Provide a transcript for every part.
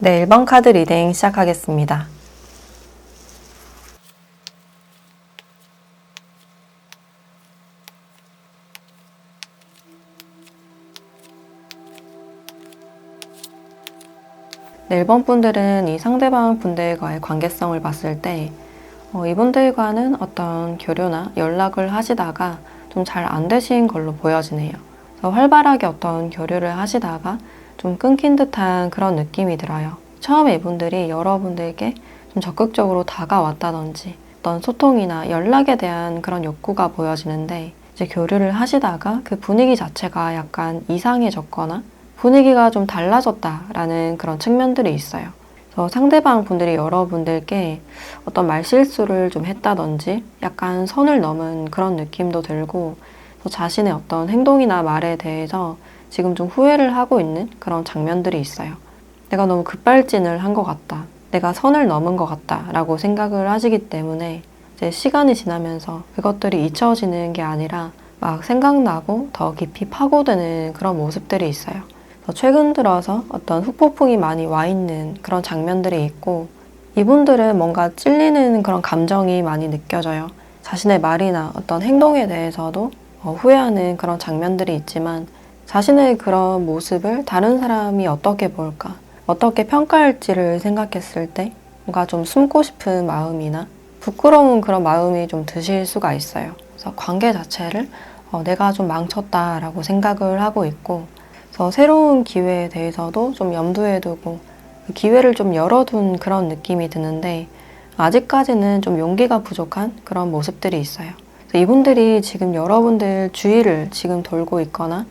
네, 1번 카드 리딩 시작하겠습니다. 네, 1번 분들은 이 상대방 분들과의 관계성을 봤을 때 이분들과는 어떤 교류나 연락을 하시다가 좀 잘 안 되신 걸로 보여지네요. 그래서 활발하게 어떤 교류를 하시다가 좀 끊긴 듯한 그런 느낌이 들어요. 처음에 이분들이 여러분들께 좀 적극적으로 다가왔다든지 어떤 소통이나 연락에 대한 그런 욕구가 보여지는데 이제 교류를 하시다가 그 분위기 자체가 약간 이상해졌거나 분위기가 좀 달라졌다라는 그런 측면들이 있어요. 그래서 상대방 분들이 여러분들께 어떤 말실수를 좀 했다든지 약간 선을 넘은 그런 느낌도 들고 자신의 어떤 행동이나 말에 대해서 지금 좀 후회를 하고 있는 그런 장면들이 있어요. 내가 너무 급발진을 한 것 같다. 내가 선을 넘은 것 같다. 라고 생각을 하시기 때문에 이제 시간이 지나면서 그것들이 잊혀지는 게 아니라 막 생각나고 더 깊이 파고드는 그런 모습들이 있어요. 최근 들어서 어떤 후폭풍이 많이 와 있는 그런 장면들이 있고 이분들은 뭔가 찔리는 그런 감정이 많이 느껴져요. 자신의 말이나 어떤 행동에 대해서도 후회하는 그런 장면들이 있지만 자신의 그런 모습을 다른 사람이 어떻게 볼까? 어떻게 평가할지를 생각했을 때 뭔가 좀 숨고 싶은 마음이나 부끄러운 그런 마음이 좀 드실 수가 있어요. 그래서 관계 자체를 내가 좀 망쳤다라고 생각을 하고 있고 그래서 새로운 기회에 대해서도 좀 염두에 두고 그 기회를 좀 열어둔 그런 느낌이 드는데 아직까지는 좀 용기가 부족한 그런 모습들이 있어요. 그래서 이분들이 지금 여러분들 주위를 지금 돌고 있거나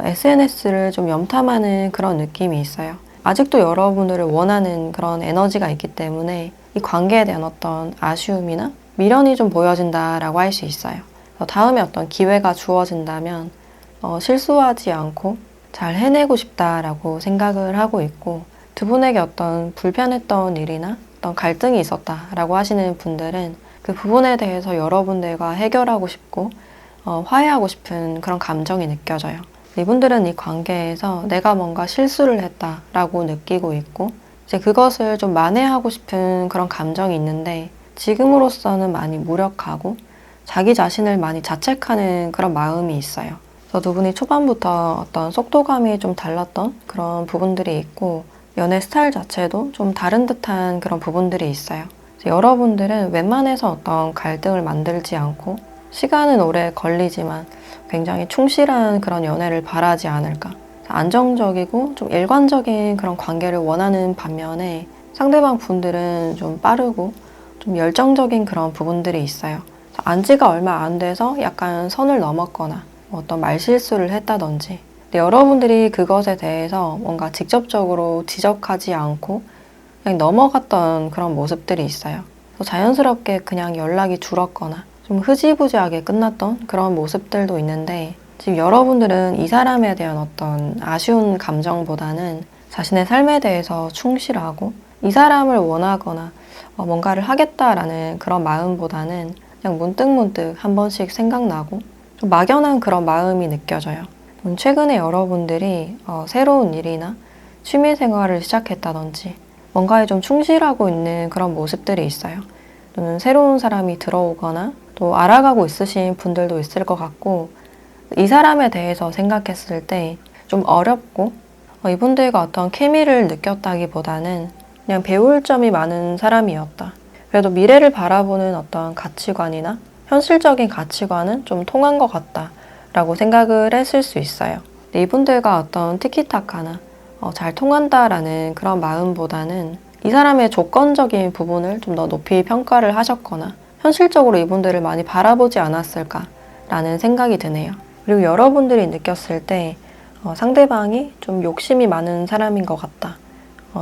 SNS를 좀 염탐하는 그런 느낌이 있어요. 아직도 여러분들을 원하는 그런 에너지가 있기 때문에 이 관계에 대한 어떤 아쉬움이나 미련이 좀 보여진다라고 할 수 있어요. 다음에 어떤 기회가 주어진다면 실수하지 않고 잘 해내고 싶다라고 생각을 하고 있고 두 분에게 어떤 불편했던 일이나 어떤 갈등이 있었다라고 하시는 분들은 그 부분에 대해서 여러분들과 해결하고 싶고 화해하고 싶은 그런 감정이 느껴져요. 이분들은 이 관계에서 내가 뭔가 실수를 했다라고 느끼고 있고 이제 그것을 좀 만회하고 싶은 그런 감정이 있는데 지금으로서는 많이 무력하고 자기 자신을 많이 자책하는 그런 마음이 있어요. 그래서 두 분이 초반부터 어떤 속도감이 좀 달랐던 그런 부분들이 있고 연애 스타일 자체도 좀 다른 듯한 그런 부분들이 있어요. 여러분들은 웬만해서 어떤 갈등을 만들지 않고 시간은 오래 걸리지만 굉장히 충실한 그런 연애를 바라지 않을까. 안정적이고 좀 일관적인 그런 관계를 원하는 반면에 상대방 분들은 좀 빠르고 좀 열정적인 그런 부분들이 있어요. 안지가 얼마 안 돼서 약간 선을 넘었거나 어떤 말실수를 했다든지 근데 여러분들이 그것에 대해서 뭔가 직접적으로 지적하지 않고 그냥 넘어갔던 그런 모습들이 있어요. 자연스럽게 그냥 연락이 줄었거나 좀 흐지부지하게 끝났던 그런 모습들도 있는데 지금 여러분들은 이 사람에 대한 어떤 아쉬운 감정보다는 자신의 삶에 대해서 충실하고 이 사람을 원하거나 뭔가를 하겠다라는 그런 마음보다는 그냥 문득문득 한 번씩 생각나고 좀 막연한 그런 마음이 느껴져요. 최근에 여러분들이 새로운 일이나 취미 생활을 시작했다든지 뭔가에 좀 충실하고 있는 그런 모습들이 있어요. 또는 새로운 사람이 들어오거나 또 알아가고 있으신 분들도 있을 것 같고 이 사람에 대해서 생각했을 때 좀 어렵고 이분들과 어떤 케미를 느꼈다기보다는 그냥 배울 점이 많은 사람이었다. 그래도 미래를 바라보는 어떤 가치관이나 현실적인 가치관은 좀 통한 것 같다 라고 생각을 했을 수 있어요. 근데 이분들과 어떤 티키타카나 잘 통한다라는 그런 마음보다는 이 사람의 조건적인 부분을 좀 더 높이 평가를 하셨거나 현실적으로 이분들을 많이 바라보지 않았을까라는 생각이 드네요. 그리고 여러분들이 느꼈을 때 상대방이 좀 욕심이 많은 사람인 것 같다.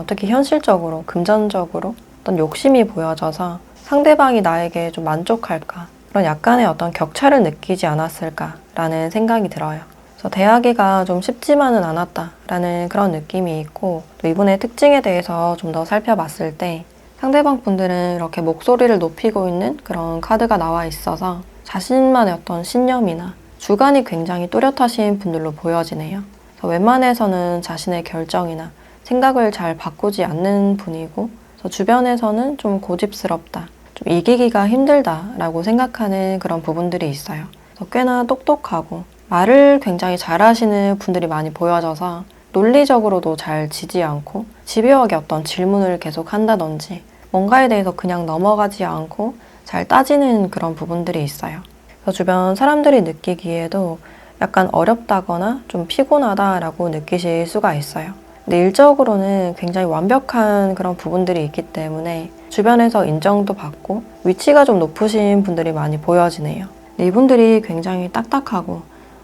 특히 현실적으로, 금전적으로 어떤 욕심이 보여져서 상대방이 나에게 좀 만족할까 그런 약간의 어떤 격차를 느끼지 않았을까라는 생각이 들어요. 그래서 대하기가 좀 쉽지만은 않았다라는 그런 느낌이 있고 또 이분의 특징에 대해서 좀 더 살펴봤을 때 상대방 분들은 이렇게 목소리를 높이고 있는 그런 카드가 나와 있어서 자신만의 어떤 신념이나 주관이 굉장히 뚜렷하신 분들로 보여지네요. 그래서 웬만해서는 자신의 결정이나 생각을 잘 바꾸지 않는 분이고, 그래서 주변에서는 좀 고집스럽다, 좀 이기기가 힘들다라고 생각하는 그런 부분들이 있어요. 그래서 꽤나 똑똑하고 말을 굉장히 잘하시는 분들이 많이 보여져서 논리적으로도 잘 지지 않고 집요하게 어떤 질문을 계속 한다든지 뭔가에 대해서 그냥 넘어가지 않고 잘 따지는 그런 부분들이 있어요. 그래서 주변 사람들이 느끼기에도 약간 어렵다거나 좀 피곤하다라고 느끼실 수가 있어요. 근데 일적으로는 굉장히 완벽한 그런 부분들이 있기 때문에 주변에서 인정도 받고 위치가 좀 높으신 분들이 많이 보여지네요. 근데 이분들이 굉장히 딱딱하고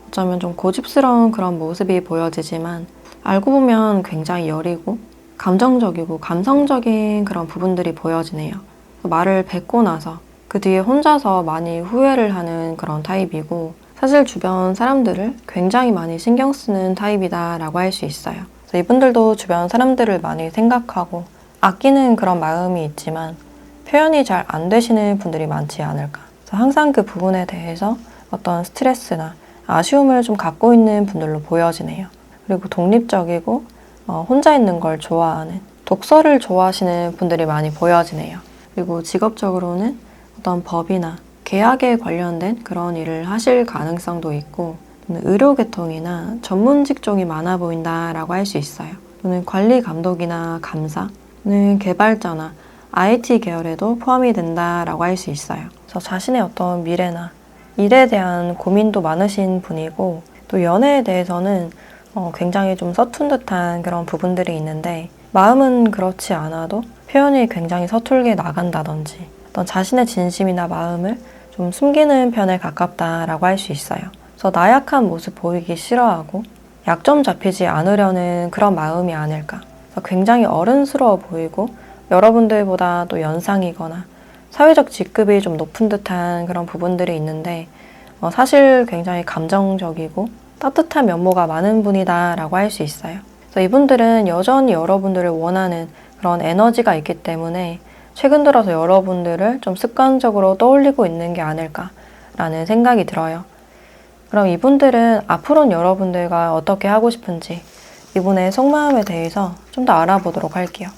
어쩌면 좀 고집스러운 그런 모습이 보여지지만 알고 보면 굉장히 여리고 감정적이고 감성적인 그런 부분들이 보여지네요. 말을 뱉고 나서 그 뒤에 혼자서 많이 후회를 하는 그런 타입이고, 사실 주변 사람들을 굉장히 많이 신경 쓰는 타입이다라고 할 수 있어요. 그래서 이분들도 주변 사람들을 많이 생각하고 아끼는 그런 마음이 있지만 표현이 잘 안 되시는 분들이 많지 않을까. 그래서 항상 그 부분에 대해서 어떤 스트레스나 아쉬움을 좀 갖고 있는 분들로 보여지네요. 그리고 독립적이고 혼자 있는 걸 좋아하는, 독서를 좋아하시는 분들이 많이 보여지네요. 그리고 직업적으로는 어떤 법이나 계약에 관련된 그런 일을 하실 가능성도 있고, 또는 의료계통이나 전문 직종이 많아 보인다라고 할 수 있어요. 또는 관리 감독이나 감사, 또는 개발자나 IT 계열에도 포함이 된다라고 할 수 있어요. 그래서 자신의 어떤 미래나 일에 대한 고민도 많으신 분이고, 또 연애에 대해서는 굉장히 좀 서툰 듯한 그런 부분들이 있는데, 마음은 그렇지 않아도 표현이 굉장히 서툴게 나간다든지 어떤 자신의 진심이나 마음을 좀 숨기는 편에 가깝다라고 할 수 있어요. 그래서 나약한 모습 보이기 싫어하고 약점 잡히지 않으려는 그런 마음이 아닐까. 그래서 굉장히 어른스러워 보이고 여러분들보다 또 연상이거나 사회적 직급이 좀 높은 듯한 그런 부분들이 있는데, 사실 굉장히 감정적이고 따뜻한 면모가 많은 분이다라고 할 수 있어요. 그래서 이분들은 여전히 여러분들을 원하는 그런 에너지가 있기 때문에 최근 들어서 여러분들을 좀 습관적으로 떠올리고 있는 게 아닐까라는 생각이 들어요. 그럼 이분들은 앞으로는 여러분들과 어떻게 하고 싶은지, 이분의 속마음에 대해서 좀 더 알아보도록 할게요.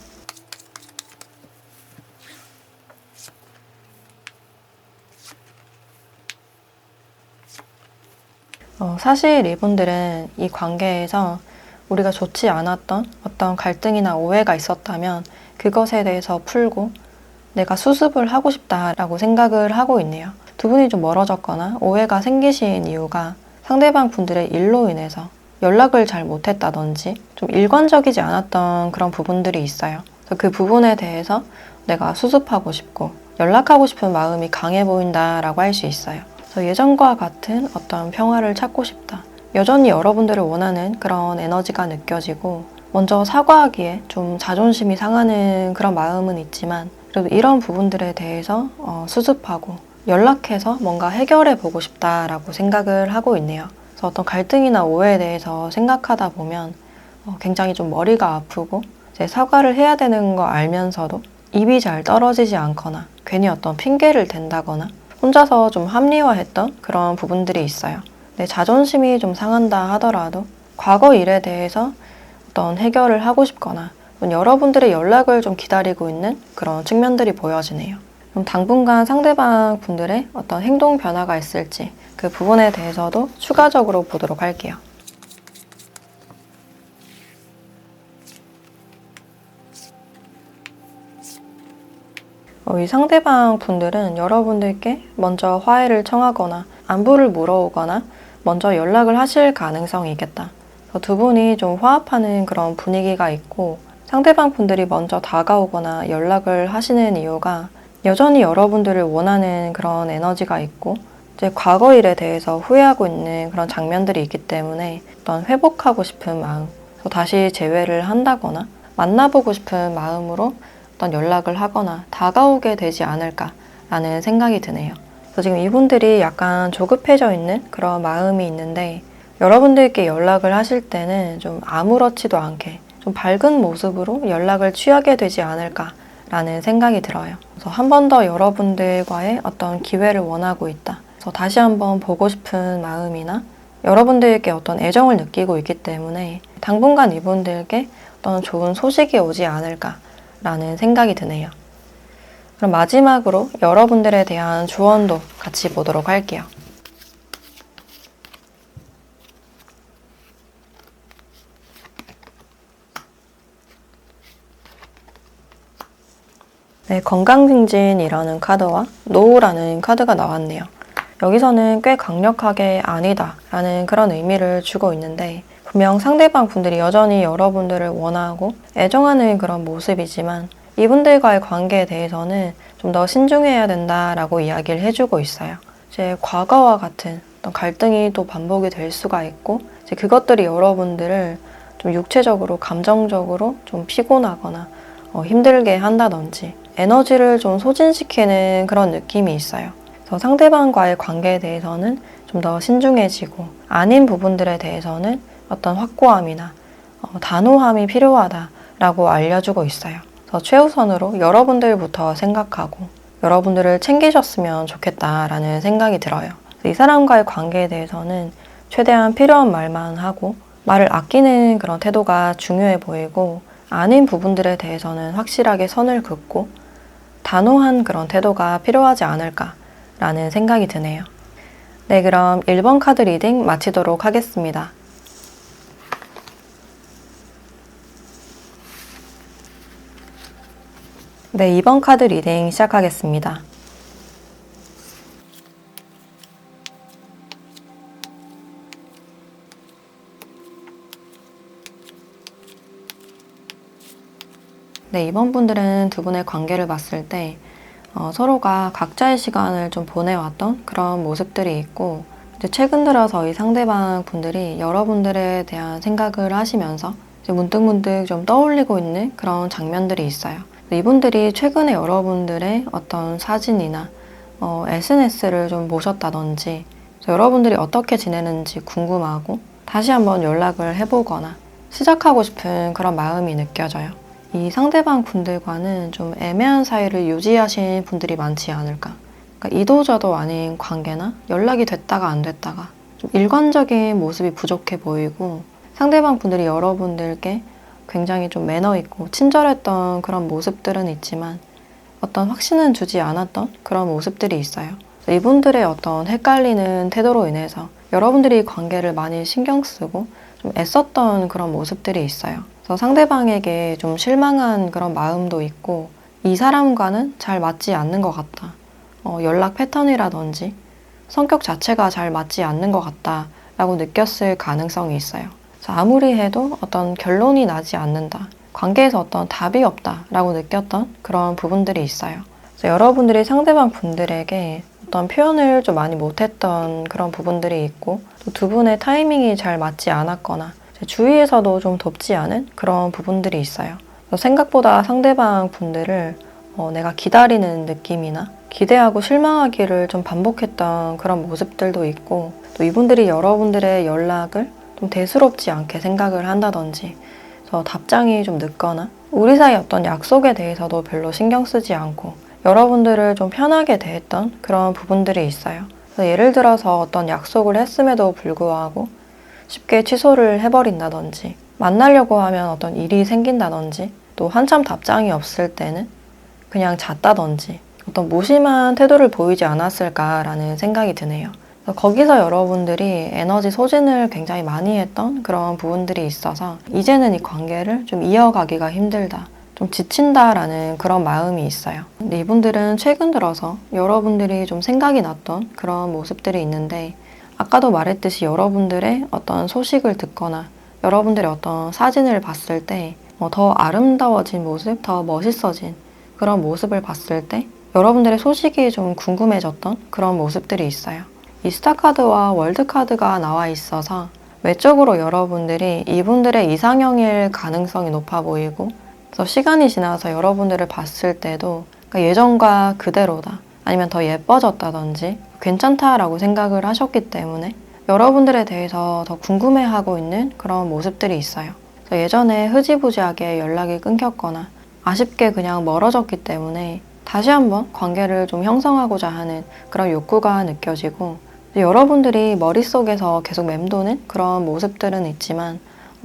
사실 이분들은 이 관계에서 우리가 좋지 않았던 어떤 갈등이나 오해가 있었다면 그것에 대해서 풀고 내가 수습을 하고 싶다라고 생각을 하고 있네요. 두 분이 좀 멀어졌거나 오해가 생기신 이유가 상대방 분들의 일로 인해서 연락을 잘 못했다든지 좀 일관적이지 않았던 그런 부분들이 있어요. 그래서 그 부분에 대해서 내가 수습하고 싶고 연락하고 싶은 마음이 강해 보인다라고 할 수 있어요. 그래서 예전과 같은 어떤 평화를 찾고 싶다. 여전히 여러분들을 원하는 그런 에너지가 느껴지고, 먼저 사과하기에 좀 자존심이 상하는 그런 마음은 있지만 그래도 이런 부분들에 대해서 수습하고 연락해서 뭔가 해결해 보고 싶다라고 생각을 하고 있네요. 그래서 어떤 갈등이나 오해에 대해서 생각하다 보면 굉장히 좀 머리가 아프고, 이제 사과를 해야 되는 거 알면서도 입이 잘 떨어지지 않거나 괜히 어떤 핑계를 댄다거나 혼자서 좀 합리화했던 그런 부분들이 있어요. 내 자존심이 좀 상한다 하더라도 과거 일에 대해서 어떤 해결을 하고 싶거나 여러분들의 연락을 좀 기다리고 있는 그런 측면들이 보여지네요. 그럼 당분간 상대방 분들의 어떤 행동 변화가 있을지 그 부분에 대해서도 추가적으로 보도록 할게요. 이 상대방 분들은 여러분들께 먼저 화해를 청하거나 안부를 물어오거나 먼저 연락을 하실 가능성이 있겠다. 두 분이 좀 화합하는 그런 분위기가 있고, 상대방 분들이 먼저 다가오거나 연락을 하시는 이유가 여전히 여러분들을 원하는 그런 에너지가 있고, 이제 과거 일에 대해서 후회하고 있는 그런 장면들이 있기 때문에 어떤 회복하고 싶은 마음, 다시 재회를 한다거나 만나보고 싶은 마음으로 어떤 연락을 하거나 다가오게 되지 않을까라는 생각이 드네요. 그래서 지금 이분들이 약간 조급해져 있는 그런 마음이 있는데, 여러분들께 연락을 하실 때는 좀 아무렇지도 않게 좀 밝은 모습으로 연락을 취하게 되지 않을까라는 생각이 들어요. 그래서 한 번 더 여러분들과의 어떤 기회를 원하고 있다. 그래서 다시 한번 보고 싶은 마음이나 여러분들께 어떤 애정을 느끼고 있기 때문에 당분간 이분들께 어떤 좋은 소식이 오지 않을까라는 생각이 드네요. 그럼 마지막으로 여러분들에 대한 조언도 같이 보도록 할게요. 네, 건강증진이라는 카드와 노우라는 카드가 나왔네요. 여기서는 꽤 강력하게 아니다 라는 그런 의미를 주고 있는데, 분명 상대방 분들이 여전히 여러분들을 원하고 애정하는 그런 모습이지만 이분들과의 관계에 대해서는 좀 더 신중해야 된다라고 이야기를 해주고 있어요. 이제 과거와 같은 어떤 갈등이 또 반복이 될 수가 있고, 이제 그것들이 여러분들을 좀 육체적으로, 감정적으로 좀 피곤하거나 힘들게 한다든지 에너지를 좀 소진시키는 그런 느낌이 있어요. 그래서 상대방과의 관계에 대해서는 좀 더 신중해지고, 아닌 부분들에 대해서는 어떤 확고함이나 단호함이 필요하다라고 알려주고 있어요. 그래서 최우선으로 여러분들부터 생각하고 여러분들을 챙기셨으면 좋겠다라는 생각이 들어요. 이 사람과의 관계에 대해서는 최대한 필요한 말만 하고 말을 아끼는 그런 태도가 중요해 보이고, 아닌 부분들에 대해서는 확실하게 선을 긋고 단호한 그런 태도가 필요하지 않을까라는 생각이 드네요. 네, 그럼 1번 카드 리딩 마치도록 하겠습니다. 네, 2번 카드 리딩 시작하겠습니다. 네, 이번 분들은 두 분의 관계를 봤을 때 서로가 각자의 시간을 좀 보내왔던 그런 모습들이 있고, 이제 최근 들어서 이 상대방 분들이 여러분들에 대한 생각을 하시면서 이제 문득문득 좀 떠올리고 있는 그런 장면들이 있어요. 이분들이 최근에 여러분들의 어떤 사진이나 SNS를 좀 보셨다든지, 여러분들이 어떻게 지내는지 궁금하고 다시 한번 연락을 해보거나 시작하고 싶은 그런 마음이 느껴져요. 이 상대방 분들과는 좀 애매한 사이를 유지하신 분들이 많지 않을까. 그러니까 이도저도 아닌 관계나 연락이 됐다가 안 됐다가 좀 일관적인 모습이 부족해 보이고, 상대방 분들이 여러분들께 굉장히 좀 매너 있고 친절했던 그런 모습들은 있지만 어떤 확신은 주지 않았던 그런 모습들이 있어요. 이분들의 어떤 헷갈리는 태도로 인해서 여러분들이 관계를 많이 신경 쓰고 좀 애썼던 그런 모습들이 있어요. 그래서 상대방에게 좀 실망한 그런 마음도 있고, 이 사람과는 잘 맞지 않는 것 같다. 연락 패턴이라든지 성격 자체가 잘 맞지 않는 것 같다 라고 느꼈을 가능성이 있어요. 그래서 아무리 해도 어떤 결론이 나지 않는다, 관계에서 어떤 답이 없다 라고 느꼈던 그런 부분들이 있어요. 그래서 여러분들이 상대방 분들에게 어떤 표현을 좀 많이 못했던 그런 부분들이 있고, 또 두 분의 타이밍이 잘 맞지 않았거나 주위에서도 좀 돕지 않은 그런 부분들이 있어요. 생각보다 상대방 분들을 내가 기다리는 느낌이나 기대하고 실망하기를 좀 반복했던 그런 모습들도 있고, 또 이분들이 여러분들의 연락을 좀 대수롭지 않게 생각을 한다든지, 그래서 답장이 좀 늦거나 우리 사이 어떤 약속에 대해서도 별로 신경 쓰지 않고 여러분들을 좀 편하게 대했던 그런 부분들이 있어요. 그래서 예를 들어서 어떤 약속을 했음에도 불구하고 쉽게 취소를 해버린다든지, 만나려고 하면 어떤 일이 생긴다든지, 또 한참 답장이 없을 때는 그냥 잤다든지 어떤 무심한 태도를 보이지 않았을까라는 생각이 드네요. 거기서 여러분들이 에너지 소진을 굉장히 많이 했던 그런 부분들이 있어서 이제는 이 관계를 좀 이어가기가 힘들다, 좀 지친다라는 그런 마음이 있어요. 근데 이분들은 최근 들어서 여러분들이 좀 생각이 났던 그런 모습들이 있는데, 아까도 말했듯이 여러분들의 어떤 소식을 듣거나 여러분들의 어떤 사진을 봤을 때 더 아름다워진 모습, 더 멋있어진 그런 모습을 봤을 때 여러분들의 소식이 좀 궁금해졌던 그런 모습들이 있어요. 이 스타카드와 월드카드가 나와 있어서 외적으로 여러분들이 이분들의 이상형일 가능성이 높아 보이고, 그래서 시간이 지나서 여러분들을 봤을 때도 그러니까 예전과 그대로다, 아니면 더 예뻐졌다든지 괜찮다라고 생각을 하셨기 때문에 여러분들에 대해서 더 궁금해하고 있는 그런 모습들이 있어요. 그래서 예전에 흐지부지하게 연락이 끊겼거나 아쉽게 그냥 멀어졌기 때문에 다시 한번 관계를 좀 형성하고자 하는 그런 욕구가 느껴지고, 여러분들이 머릿속에서 계속 맴도는 그런 모습들은 있지만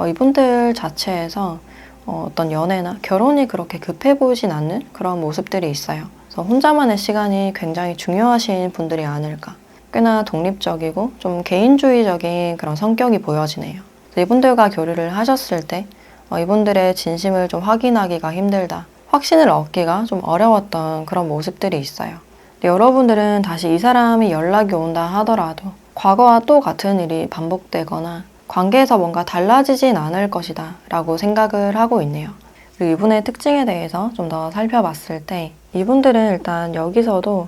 이분들 자체에서 어떤 연애나 결혼이 그렇게 급해 보이진 않는 그런 모습들이 있어요. 그래서 혼자만의 시간이 굉장히 중요하신 분들이 아닐까. 꽤나 독립적이고 좀 개인주의적인 그런 성격이 보여지네요. 이분들과 교류를 하셨을 때 이분들의 진심을 좀 확인하기가 힘들다. 확신을 얻기가 좀 어려웠던 그런 모습들이 있어요. 여러분들은 다시 이 사람이 연락이 온다 하더라도 과거와 또 같은 일이 반복되거나 관계에서 뭔가 달라지진 않을 것이다 라고 생각을 하고 있네요. 그리고 이분의 특징에 대해서 좀 더 살펴봤을 때 이분들은 일단 여기서도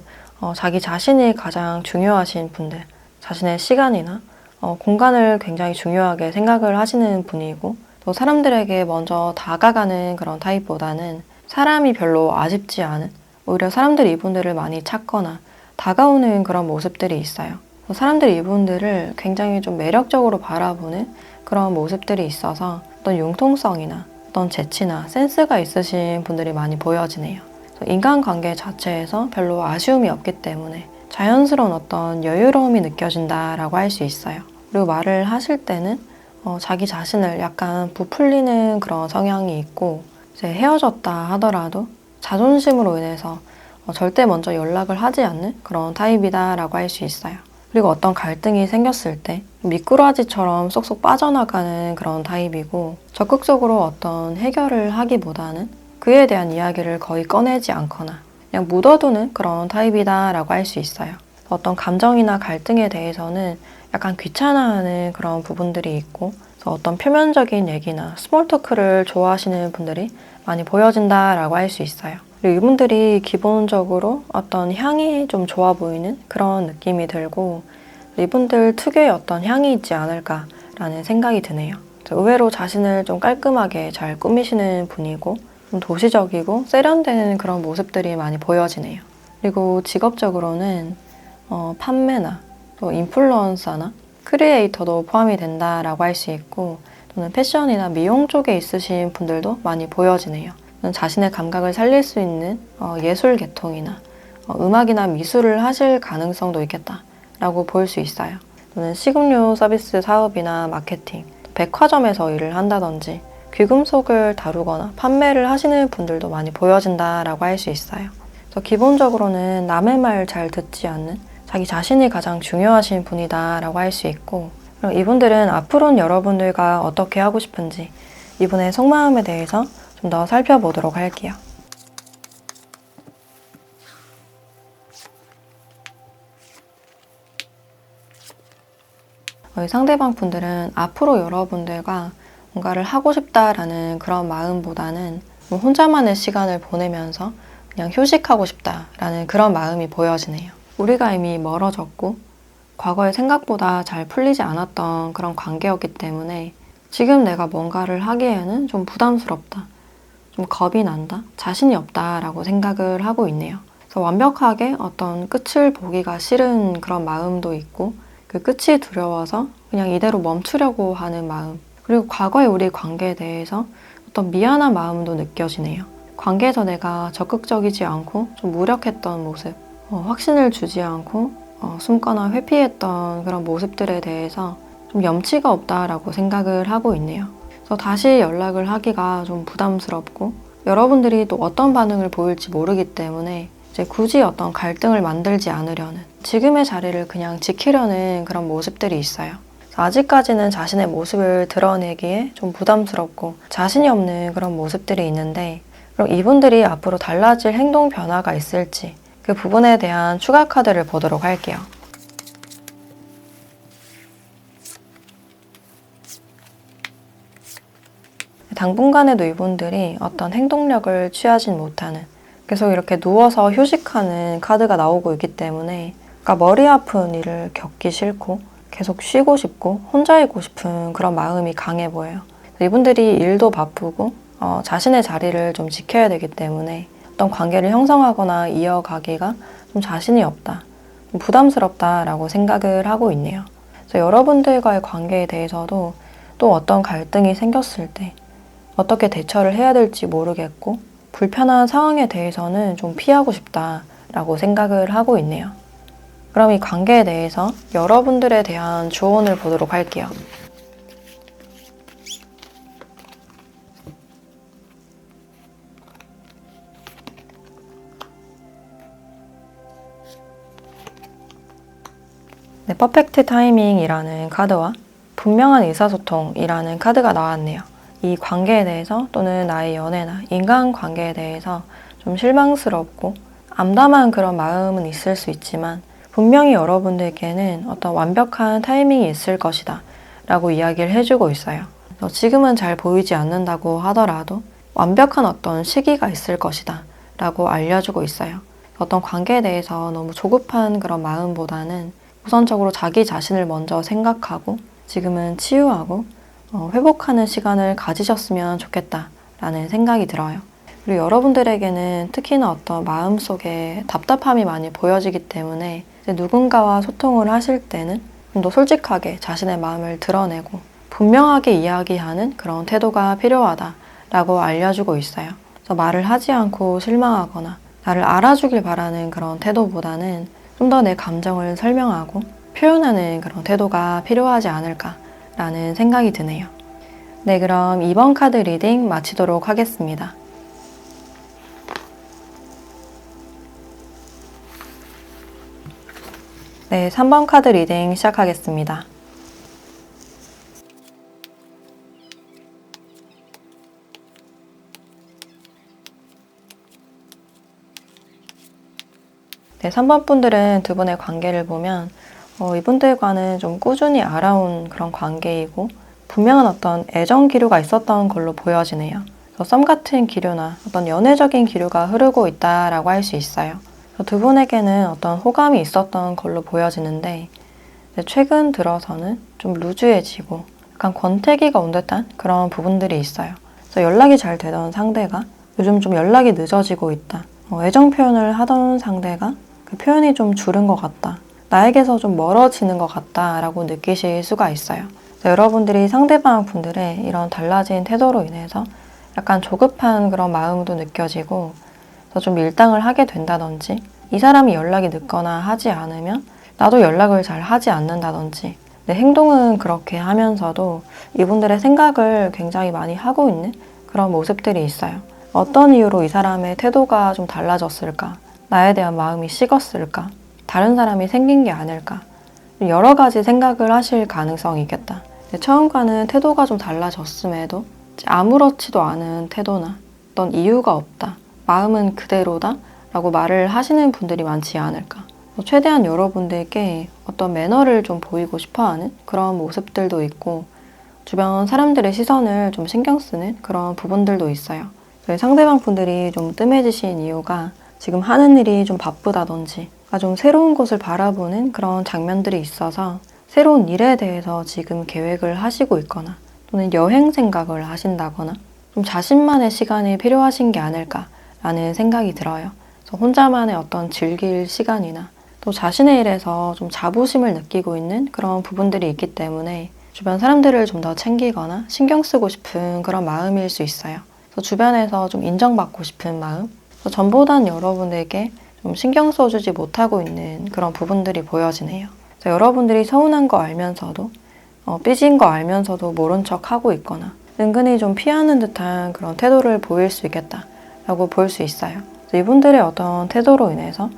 자기 자신이 가장 중요하신 분들, 자신의 시간이나 공간을 굉장히 중요하게 생각을 하시는 분이고 또 사람들에게 먼저 다가가는 그런 타입보다는 사람이 별로 아쉽지 않은 오히려 사람들이 이분들을 많이 찾거나 다가오는 그런 모습들이 있어요. 사람들이 이분들을 굉장히 좀 매력적으로 바라보는 그런 모습들이 있어서 어떤 융통성이나 어떤 재치나 센스가 있으신 분들이 많이 보여지네요. 인간관계 자체에서 별로 아쉬움이 없기 때문에 자연스러운 어떤 여유로움이 느껴진다라고 할 수 있어요. 그리고 말을 하실 때는 자기 자신을 약간 부풀리는 그런 성향이 있고 이제 헤어졌다 하더라도 자존심으로 인해서 절대 먼저 연락을 하지 않는 그런 타입이다라고 할 수 있어요. 그리고 어떤 갈등이 생겼을 때 미꾸라지처럼 쏙쏙 빠져나가는 그런 타입이고 적극적으로 어떤 해결을 하기보다는 그에 대한 이야기를 거의 꺼내지 않거나 그냥 묻어두는 그런 타입이다라고 할 수 있어요. 어떤 감정이나 갈등에 대해서는 약간 귀찮아하는 그런 부분들이 있고 어떤 표면적인 얘기나 스몰 토크를 좋아하시는 분들이 많이 보여진다라고 할 수 있어요. 그리고 이분들이 기본적으로 어떤 향이 좀 좋아 보이는 그런 느낌이 들고 이분들 특유의 어떤 향이 있지 않을까라는 생각이 드네요. 의외로 자신을 좀 깔끔하게 잘 꾸미시는 분이고 좀 도시적이고 세련된 그런 모습들이 많이 보여지네요. 그리고 직업적으로는 판매나 또 인플루언서나 크리에이터도 포함이 된다라고 할 수 있고 또는 패션이나 미용 쪽에 있으신 분들도 많이 보여지네요. 자신의 감각을 살릴 수 있는 예술 계통이나 음악이나 미술을 하실 가능성도 있겠다라고 볼 수 있어요. 또는 식음료 서비스 사업이나 마케팅, 백화점에서 일을 한다든지 귀금속을 다루거나 판매를 하시는 분들도 많이 보여진다라고 할 수 있어요. 그래서 기본적으로는 남의 말 잘 듣지 않는 자기 자신이 가장 중요하신 분이다라고 할 수 있고 그리고 이분들은 앞으로는 여러분들과 어떻게 하고 싶은지 이분의 속마음에 대해서 좀 더 살펴보도록 할게요. 상대방 분들은 앞으로 여러분들과 뭔가를 하고 싶다라는 그런 마음보다는 혼자만의 시간을 보내면서 그냥 휴식하고 싶다라는 그런 마음이 보여지네요. 우리가 이미 멀어졌고 과거에 생각보다 잘 풀리지 않았던 그런 관계였기 때문에 지금 내가 뭔가를 하기에는 좀 부담스럽다. 좀 겁이 난다, 자신이 없다라고 생각을 하고 있네요. 그래서 완벽하게 어떤 끝을 보기가 싫은 그런 마음도 있고 그 끝이 두려워서 그냥 이대로 멈추려고 하는 마음 그리고 과거의 우리 관계에 대해서 어떤 미안한 마음도 느껴지네요. 관계에서 내가 적극적이지 않고 좀 무력했던 모습 확신을 주지 않고 숨거나 회피했던 그런 모습들에 대해서 좀 염치가 없다라고 생각을 하고 있네요. 그래서 다시 연락을 하기가 좀 부담스럽고 여러분들이 또 어떤 반응을 보일지 모르기 때문에 이제 굳이 어떤 갈등을 만들지 않으려는 지금의 자리를 그냥 지키려는 그런 모습들이 있어요. 아직까지는 자신의 모습을 드러내기에 좀 부담스럽고 자신이 없는 그런 모습들이 있는데 그럼 이분들이 앞으로 달라질 행동 변화가 있을지 그 부분에 대한 추가 카드를 보도록 할게요. 당분간에도 이분들이 어떤 행동력을 취하진 못하는 계속 이렇게 누워서 휴식하는 카드가 나오고 있기 때문에 그러니까 머리 아픈 일을 겪기 싫고 계속 쉬고 싶고 혼자 있고 싶은 그런 마음이 강해 보여요. 이분들이 일도 바쁘고 자신의 자리를 좀 지켜야 되기 때문에 어떤 관계를 형성하거나 이어가기가 좀 자신이 없다, 좀 부담스럽다라고 생각을 하고 있네요. 그래서 여러분들과의 관계에 대해서도 또 어떤 갈등이 생겼을 때 어떻게 대처를 해야 될지 모르겠고 불편한 상황에 대해서는 좀 피하고 싶다라고 생각을 하고 있네요. 그럼 이 관계에 대해서 여러분들에 대한 조언을 보도록 할게요. 네, 퍼펙트 타이밍이라는 카드와 분명한 의사소통이라는 카드가 나왔네요. 이 관계에 대해서 또는 나의 연애나 인간관계에 대해서 좀 실망스럽고 암담한 그런 마음은 있을 수 있지만 분명히 여러분들께는 어떤 완벽한 타이밍이 있을 것이다 라고 이야기를 해주고 있어요. 지금은 잘 보이지 않는다고 하더라도 완벽한 어떤 시기가 있을 것이다 라고 알려주고 있어요. 어떤 관계에 대해서 너무 조급한 그런 마음보다는 우선적으로 자기 자신을 먼저 생각하고 지금은 치유하고 회복하는 시간을 가지셨으면 좋겠다라는 생각이 들어요. 그리고 여러분들에게는 특히나 어떤 마음속에 답답함이 많이 보여지기 때문에 누군가와 소통을 하실 때는 좀 더 솔직하게 자신의 마음을 드러내고 분명하게 이야기하는 그런 태도가 필요하다라고 알려주고 있어요. 그래서 말을 하지 않고 실망하거나 나를 알아주길 바라는 그런 태도보다는 좀 더 내 감정을 설명하고 표현하는 그런 태도가 필요하지 않을까라는 생각이 드네요. 네, 그럼 이번 카드 리딩 마치도록 하겠습니다. 네, 3번 카드 리딩 시작하겠습니다. 네, 3번 분들은 두 분의 관계를 보면 이분들과는 좀 꾸준히 알아온 그런 관계이고 분명한 어떤 애정 기류가 있었던 걸로 보여지네요. 썸 같은 기류나 어떤 연애적인 기류가 흐르고 있다라고 할 수 있어요. 두 분에게는 어떤 호감이 있었던 걸로 보여지는데 최근 들어서는 좀 루즈해지고 약간 권태기가 온 듯한 그런 부분들이 있어요. 그래서 연락이 잘 되던 상대가 요즘 좀 연락이 늦어지고 있다. 애정 표현을 하던 상대가 그 표현이 좀 줄은 것 같다. 나에게서 좀 멀어지는 것 같다라고 느끼실 수가 있어요. 여러분들이 상대방 분들의 이런 달라진 태도로 인해서 약간 조급한 그런 마음도 느껴지고 좀 밀당을 하게 된다든지 이 사람이 연락이 늦거나 하지 않으면 나도 연락을 잘 하지 않는다든지 내 행동은 그렇게 하면서도 이분들의 생각을 굉장히 많이 하고 있는 그런 모습들이 있어요. 어떤 이유로 이 사람의 태도가 좀 달라졌을까? 나에 대한 마음이 식었을까? 다른 사람이 생긴 게 아닐까? 여러 가지 생각을 하실 가능성이 있겠다. 처음과는 태도가 좀 달라졌음에도 아무렇지도 않은 태도나 어떤 이유가 없다. 마음은 그대로다 라고 말을 하시는 분들이 많지 않을까. 최대한 여러분들께 어떤 매너를 좀 보이고 싶어하는 그런 모습들도 있고 주변 사람들의 시선을 좀 신경 쓰는 그런 부분들도 있어요. 상대방 분들이 좀 뜸해지신 이유가 지금 하는 일이 좀 바쁘다든지 좀 새로운 곳을 바라보는 그런 장면들이 있어서 새로운 일에 대해서 지금 계획을 하시고 있거나 또는 여행 생각을 하신다거나 좀 자신만의 시간이 필요하신 게 아닐까라는 생각이 들어요. 그래서 혼자만의 어떤 즐길 시간이나 또 자신의 일에서 좀 자부심을 느끼고 있는 그런 부분들이 있기 때문에 주변 사람들을 좀 더 챙기거나 신경 쓰고 싶은 그런 마음일 수 있어요. 그래서 주변에서 좀 인정받고 싶은 마음, 전보단 여러분에게 좀 신경 써주지 못하고 있는 그런 부분들이 보여지네요. 그래서 여러분들이 서운한 거 알면서도 삐진 거 알면서도 모른 척 하고 있거나 은근히 좀 피하는 듯한 그런 태도를 보일 수 있겠다라고 볼 수 있어요. 이분들의 어떤 태도로 인해서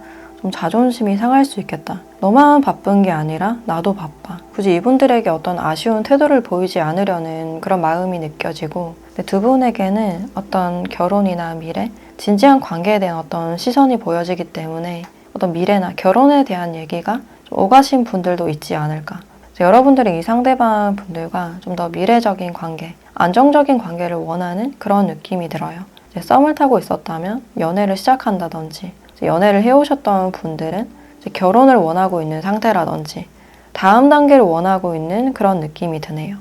좀 자존심이 상할 수 있겠다. 너만 바쁜 게 아니라 나도 바빠. 굳이 이분들에게 어떤 아쉬운 태도를 보이지 않으려는 그런 마음이 느껴지고 두 분에게는 어떤 결혼이나 미래, 진지한 관계에 대한 어떤 시선이 보여지기 때문에 어떤 미래나 결혼에 대한 얘기가 좀 오가신 분들도 있지 않을까. 여러분들이 이 상대방 분들과 좀 더 미래적인 관계, 안정적인 관계를 원하는 그런 느낌이 들어요. 썸을 타고 있었다면 연애를 시작한다든지 연애를 해오셨던 분들은 결혼을 원하고 있는 상태라든지 다음 단계를 원하고 있는 그런 느낌이 드네요.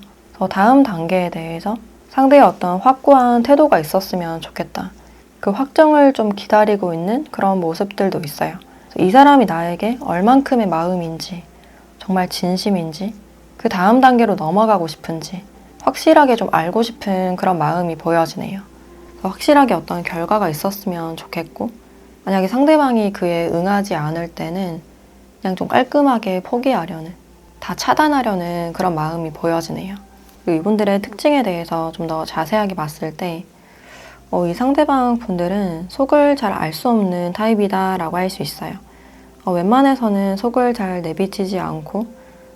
다음 단계에 대해서 상대의 어떤 확고한 태도가 있었으면 좋겠다. 그 확정을 좀 기다리고 있는 그런 모습들도 있어요. 이 사람이 나에게 얼만큼의 마음인지, 정말 진심인지, 그 다음 단계로 넘어가고 싶은지 확실하게 좀 알고 싶은 그런 마음이 보여지네요. 확실하게 어떤 결과가 있었으면 좋겠고 만약에 상대방이 그에 응하지 않을 때는 그냥 좀 깔끔하게 포기하려는, 다 차단하려는 그런 마음이 보여지네요. 그리고 이분들의 특징에 대해서 좀 더 자세하게 봤을 때 이 상대방 분들은 속을 잘 알 수 없는 타입이다 라고 할 수 있어요. 웬만해서는 속을 잘 내비치지 않고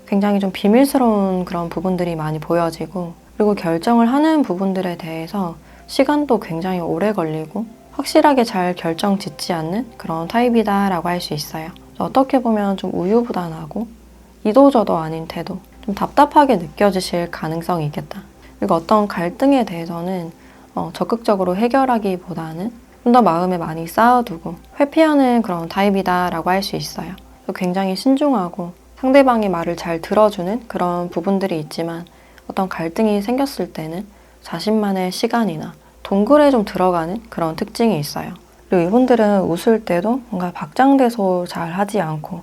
굉장히 좀 비밀스러운 그런 부분들이 많이 보여지고, 그리고 결정을 하는 부분들에 대해서 시간도 굉장히 오래 걸리고 확실하게 잘 결정 짓지 않는 그런 타입이다 라고 할 수 있어요. 어떻게 보면 좀 우유부단하고 이도저도 아닌 태도, 좀 답답하게 느껴지실 가능성이 있겠다. 그리고 어떤 갈등에 대해서는 적극적으로 해결하기보다는 좀 더 마음에 많이 쌓아두고 회피하는 그런 타입이다 라고 할 수 있어요. 굉장히 신중하고 상대방의 말을 잘 들어주는 그런 부분들이 있지만, 어떤 갈등이 생겼을 때는 자신만의 시간이나 동굴에 좀 들어가는 그런 특징이 있어요. 그리고 이분들은 웃을 때도 뭔가 박장대소 잘 하지 않고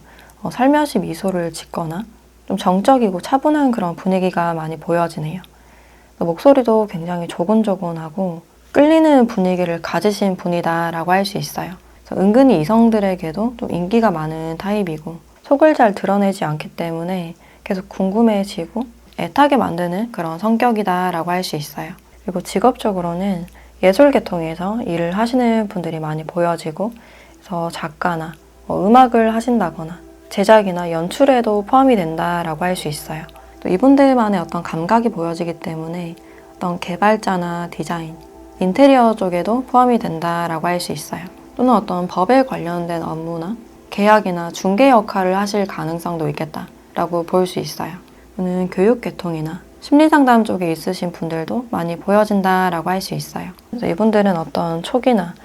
살며시 미소를 짓거나 좀 정적이고 차분한 그런 분위기가 많이 보여지네요. 목소리도 굉장히 조곤조곤하고 끌리는 분위기를 가지신 분이다 라고 할 수 있어요. 은근히 이성들에게도 좀 인기가 많은 타입이고 속을 잘 드러내지 않기 때문에 계속 궁금해지고 애타게 만드는 그런 성격이다 라고 할 수 있어요. 그리고 직업적으로는 예술 계통에서 일을 하시는 분들이 많이 보여지고, 그래서 작가나 음악을 하신다거나 제작이나 연출에도 포함이 된다라고 할 수 있어요. 또 이분들만의 어떤 감각이 보여지기 때문에 어떤 개발자나 디자인, 인테리어 쪽에도 포함이 된다라고 할 수 있어요. 또는 어떤 법에 관련된 업무나 계약이나 중개 역할을 하실 가능성도 있겠다라고 볼 수 있어요. 또는 교육 계통이나 심리상담 쪽에 있으신 분들도 많이 보여진다라고 할 수 있어요. 그래서 이분들은 어떤 촉이나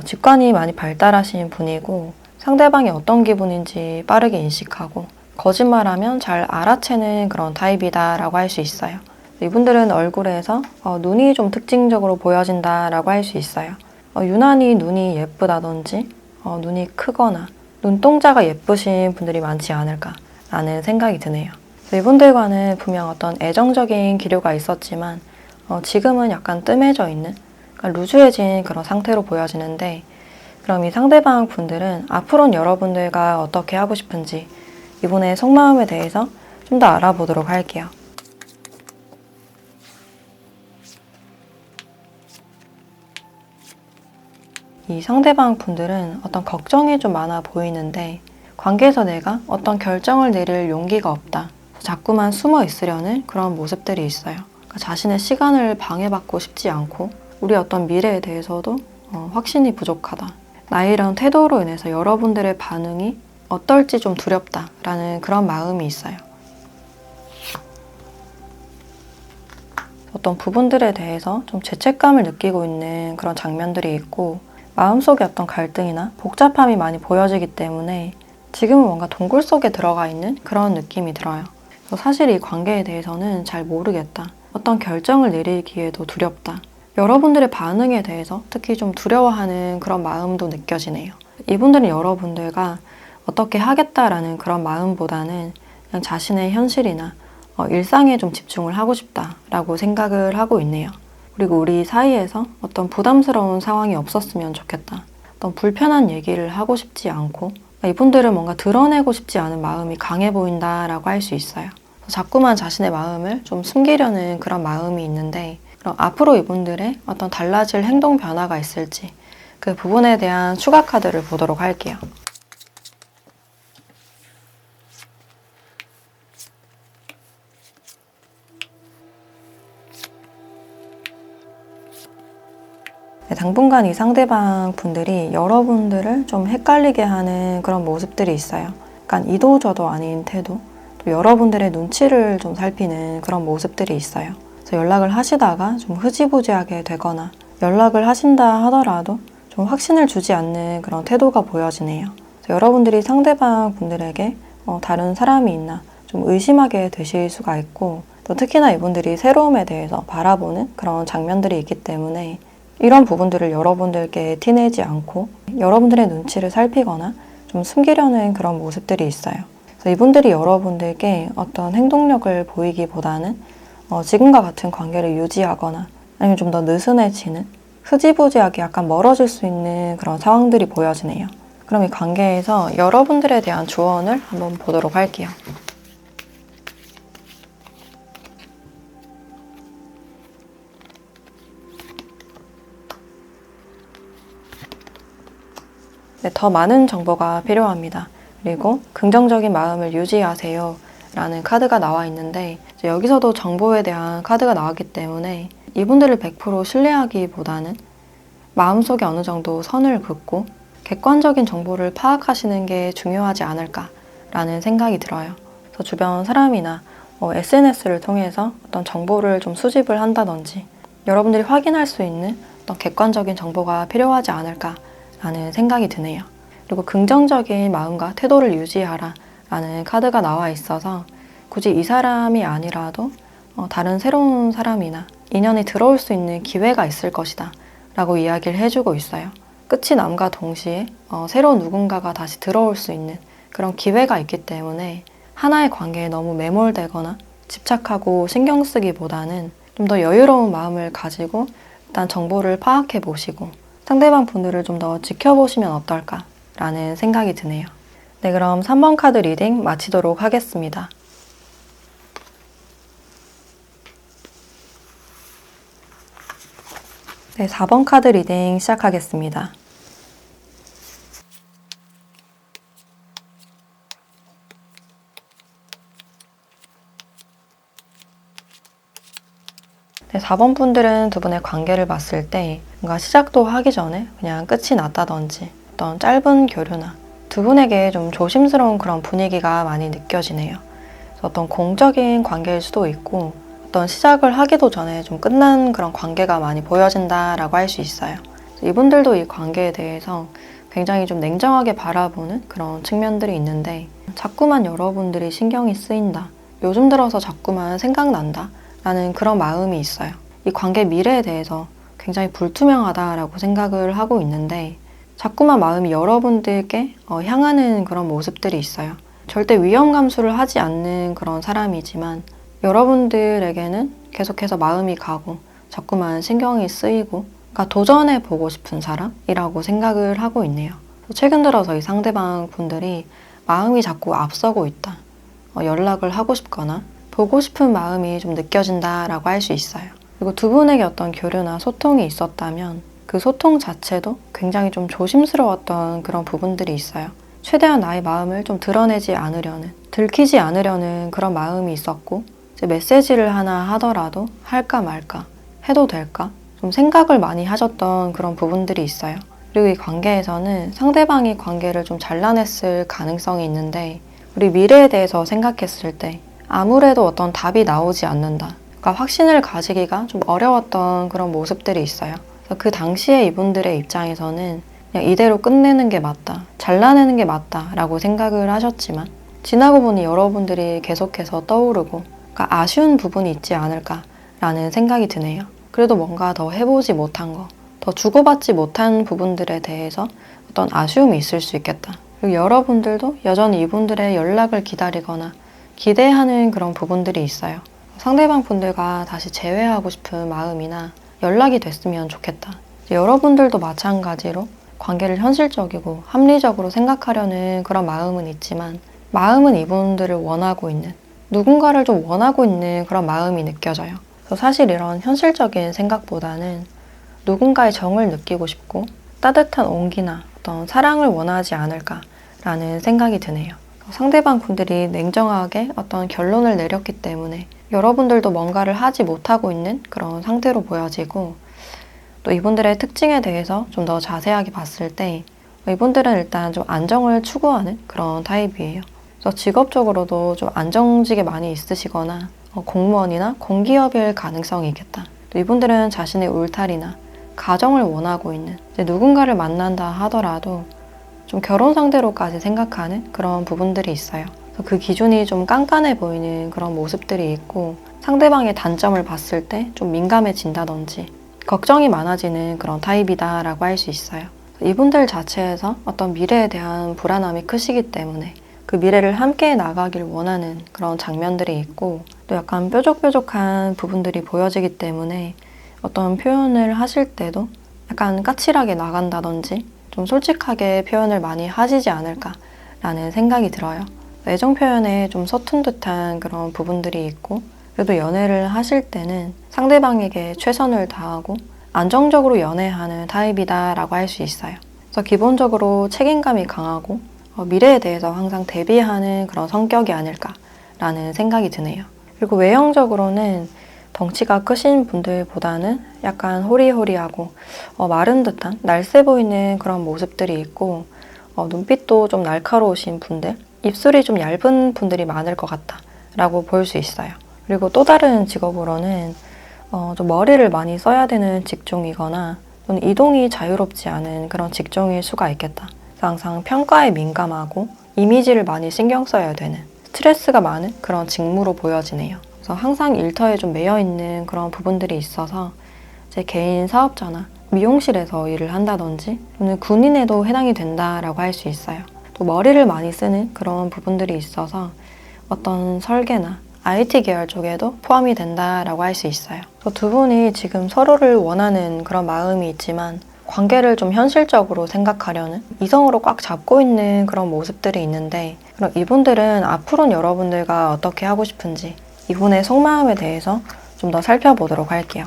직관이 많이 발달하신 분이고, 상대방이 어떤 기분인지 빠르게 인식하고 거짓말하면 잘 알아채는 그런 타입이다라고 할 수 있어요. 이분들은 얼굴에서 눈이 좀 특징적으로 보여진다라고 할 수 있어요. 유난히 눈이 예쁘다든지 눈이 크거나 눈동자가 예쁘신 분들이 많지 않을까라는 생각이 드네요. 이분들과는 분명 어떤 애정적인 기류가 있었지만 지금은 약간 뜸해져 있는, 루즈해진 그런 상태로 보여지는데, 그럼 이 상대방 분들은 앞으로는 여러분들과 어떻게 하고 싶은지 이분의 속마음에 대해서 좀 더 알아보도록 할게요. 이 상대방 분들은 어떤 걱정이 좀 많아 보이는데, 관계에서 내가 어떤 결정을 내릴 용기가 없다, 자꾸만 숨어 있으려는 그런 모습들이 있어요. 그러니까 자신의 시간을 방해받고 싶지 않고 우리 어떤 미래에 대해서도 확신이 부족하다, 나의 이런 태도로 인해서 여러분들의 반응이 어떨지 좀 두렵다라는 그런 마음이 있어요. 어떤 부분들에 대해서 좀 죄책감을 느끼고 있는 그런 장면들이 있고, 마음속에 어떤 갈등이나 복잡함이 많이 보여지기 때문에 지금은 뭔가 동굴 속에 들어가 있는 그런 느낌이 들어요. 사실 이 관계에 대해서는 잘 모르겠다, 어떤 결정을 내리기에도 두렵다, 여러분들의 반응에 대해서 특히 좀 두려워하는 그런 마음도 느껴지네요. 이분들은 여러분들과 어떻게 하겠다라는 그런 마음보다는 그냥 자신의 현실이나 일상에 좀 집중을 하고 싶다라고 생각을 하고 있네요. 그리고 우리 사이에서 어떤 부담스러운 상황이 없었으면 좋겠다, 어떤 불편한 얘기를 하고 싶지 않고, 이분들은 뭔가 드러내고 싶지 않은 마음이 강해 보인다라고 할 수 있어요. 자꾸만 자신의 마음을 좀 숨기려는 그런 마음이 있는데, 그럼 앞으로 이분들의 어떤 달라질 행동 변화가 있을지 그 부분에 대한 추가 카드를 보도록 할게요. 당분간 이 상대방 분들이 여러분들을 좀 헷갈리게 하는 그런 모습들이 있어요. 약간 이도저도 아닌 태도, 또 여러분들의 눈치를 좀 살피는 그런 모습들이 있어요. 그래서 연락을 하시다가 좀 흐지부지하게 되거나, 연락을 하신다 하더라도 좀 확신을 주지 않는 그런 태도가 보여지네요. 그래서 여러분들이 상대방 분들에게 다른 사람이 있나 좀 의심하게 되실 수가 있고, 또 특히나 이분들이 새로움에 대해서 바라보는 그런 장면들이 있기 때문에 이런 부분들을 여러분들께 티내지 않고 여러분들의 눈치를 살피거나 좀 숨기려는 그런 모습들이 있어요. 그래서 이분들이 여러분들께 어떤 행동력을 보이기보다는 지금과 같은 관계를 유지하거나 아니면 좀 더 느슨해지는, 흐지부지하게 약간 멀어질 수 있는 그런 상황들이 보여지네요. 그럼 이 관계에서 여러분들에 대한 조언을 한번 보도록 할게요. 네, 더 많은 정보가 필요합니다. 그리고 긍정적인 마음을 유지하세요 라는 카드가 나와 있는데 여기서도 정보에 대한 카드가 나왔기 때문에 이분들을 100% 신뢰하기보다는 마음속에 어느 정도 선을 긋고 객관적인 정보를 파악하시는 게 중요하지 않을까라는 생각이 들어요. 그래서 주변 사람이나 SNS를 통해서 어떤 정보를 좀 수집을 한다든지 여러분들이 확인할 수 있는 어떤 객관적인 정보가 필요하지 않을까라는 생각이 드네요. 그리고 긍정적인 마음과 태도를 유지하라 라는 카드가 나와 있어서 굳이 이 사람이 아니라도 다른 새로운 사람이나 인연이 들어올 수 있는 기회가 있을 것이다 라고 이야기를 해주고 있어요. 끝이 남과 동시에 새로운 누군가가 다시 들어올 수 있는 그런 기회가 있기 때문에 하나의 관계에 너무 매몰되거나 집착하고 신경 쓰기보다는 좀 더 여유로운 마음을 가지고 일단 정보를 파악해 보시고 상대방 분들을 좀 더 지켜보시면 어떨까라는 생각이 드네요. 네, 그럼 3번 카드 리딩 마치도록 하겠습니다. 네, 4번 카드 리딩 시작하겠습니다. 네, 4번 분들은 두 분의 관계를 봤을 때 뭔가 시작도 하기 전에 그냥 끝이 났다든지 어떤 짧은 교류나 두 분에게 좀 조심스러운 그런 분위기가 많이 느껴지네요. 어떤 공적인 관계일 수도 있고 어떤 시작을 하기도 전에 좀 끝난 그런 관계가 많이 보여진다라고 할 수 있어요. 이분들도 이 관계에 대해서 굉장히 좀 냉정하게 바라보는 그런 측면들이 있는데 자꾸만 여러분들이 신경이 쓰인다. 요즘 들어서 자꾸만 생각난다. 라는 그런 마음이 있어요. 이 관계 미래에 대해서 굉장히 불투명하다라고 생각을 하고 있는데 자꾸만 마음이 여러분들께 향하는 그런 모습들이 있어요. 절대 위험 감수를 하지 않는 그런 사람이지만 여러분들에게는 계속해서 마음이 가고 자꾸만 신경이 쓰이고 그러니까 도전해보고 싶은 사람이라고 생각을 하고 있네요. 최근 들어서 이 상대방 분들이 마음이 자꾸 앞서고 있다. 연락을 하고 싶거나 보고 싶은 마음이 좀 느껴진다라고 할 수 있어요. 그리고 두 분에게 어떤 교류나 소통이 있었다면 그 소통 자체도 굉장히 좀 조심스러웠던 그런 부분들이 있어요. 최대한 나의 마음을 좀 드러내지 않으려는, 들키지 않으려는 그런 마음이 있었고 이제 메시지를 하나 하더라도 할까 말까, 해도 될까? 좀 생각을 많이 하셨던 그런 부분들이 있어요. 그리고 이 관계에서는 상대방이 관계를 좀 잘라냈을 가능성이 있는데 우리 미래에 대해서 생각했을 때 아무래도 어떤 답이 나오지 않는다. 그러니까 확신을 가지기가 좀 어려웠던 그런 모습들이 있어요. 그래서 그 당시에 이분들의 입장에서는 그냥 이대로 끝내는 게 맞다. 잘라내는 게 맞다라고 생각을 하셨지만 지나고 보니 여러분들이 계속해서 떠오르고 그러니까 아쉬운 부분이 있지 않을까라는 생각이 드네요. 그래도 뭔가 더 해보지 못한 거, 더 주고받지 못한 부분들에 대해서 어떤 아쉬움이 있을 수 있겠다. 그리고 여러분들도 여전히 이분들의 연락을 기다리거나 기대하는 그런 부분들이 있어요. 상대방 분들과 다시 재회하고 싶은 마음이나 연락이 됐으면 좋겠다. 여러분들도 마찬가지로 관계를 현실적이고 합리적으로 생각하려는 그런 마음은 있지만 마음은 이분들을 원하고 있는 누군가를 좀 원하고 있는 그런 마음이 느껴져요. 그래서 사실 이런 현실적인 생각보다는 누군가의 정을 느끼고 싶고 따뜻한 온기나 어떤 사랑을 원하지 않을까라는 생각이 드네요. 상대방 분들이 냉정하게 어떤 결론을 내렸기 때문에 여러분들도 뭔가를 하지 못하고 있는 그런 상태로 보여지고 또 이분들의 특징에 대해서 좀 더 자세하게 봤을 때 이분들은 일단 좀 안정을 추구하는 그런 타입이에요. 그래서 직업적으로도 좀 안정직에 많이 있으시거나 공무원이나 공기업일 가능성이 있겠다. 또 이분들은 자신의 울타리나 가정을 원하고 있는 누군가를 만난다 하더라도 좀 결혼 상대로까지 생각하는 그런 부분들이 있어요. 그래서 그 기준이 좀 깐깐해 보이는 그런 모습들이 있고 상대방의 단점을 봤을 때 좀 민감해진다든지 걱정이 많아지는 그런 타입이다라고 할 수 있어요. 이분들 자체에서 어떤 미래에 대한 불안함이 크시기 때문에 그 미래를 함께 나가길 원하는 그런 장면들이 있고 또 약간 뾰족뾰족한 부분들이 보여지기 때문에 어떤 표현을 하실 때도 약간 까칠하게 나간다든지 좀 솔직하게 표현을 많이 하시지 않을까라는 생각이 들어요. 애정 표현에 좀 서툰 듯한 그런 부분들이 있고, 그래도 연애를 하실 때는 상대방에게 최선을 다하고 안정적으로 연애하는 타입이다라고 할 수 있어요. 그래서 기본적으로 책임감이 강하고 미래에 대해서 항상 대비하는 그런 성격이 아닐까라는 생각이 드네요. 그리고 외형적으로는 덩치가 크신 분들보다는 약간 호리호리하고 마른 듯한 날쌔 보이는 그런 모습들이 있고, 눈빛도 좀 날카로우신 분들, 입술이 좀 얇은 분들이 많을 것 같다라고 볼 수 있어요. 그리고 또 다른 직업으로는 좀 머리를 많이 써야 되는 직종이거나 또는 이동이 자유롭지 않은 그런 직종일 수가 있겠다. 그래서 항상 평가에 민감하고 이미지를 많이 신경 써야 되는, 스트레스가 많은 그런 직무로 보여지네요. 그래서 항상 일터에 좀 매여 있는 그런 부분들이 있어서 제 개인 사업자나 미용실에서 일을 한다든지 또는 군인에도 해당이 된다라고 할 수 있어요. 또 머리를 많이 쓰는 그런 부분들이 있어서 어떤 설계나 IT 계열 쪽에도 포함이 된다라고 할 수 있어요. 두 분이 지금 서로를 원하는 그런 마음이 있지만 관계를 좀 현실적으로 생각하려는, 이성으로 꽉 잡고 있는 그런 모습들이 있는데, 그럼 이분들은 앞으로는 여러분들과 어떻게 하고 싶은지 이분의 속마음에 대해서 좀 더 살펴보도록 할게요.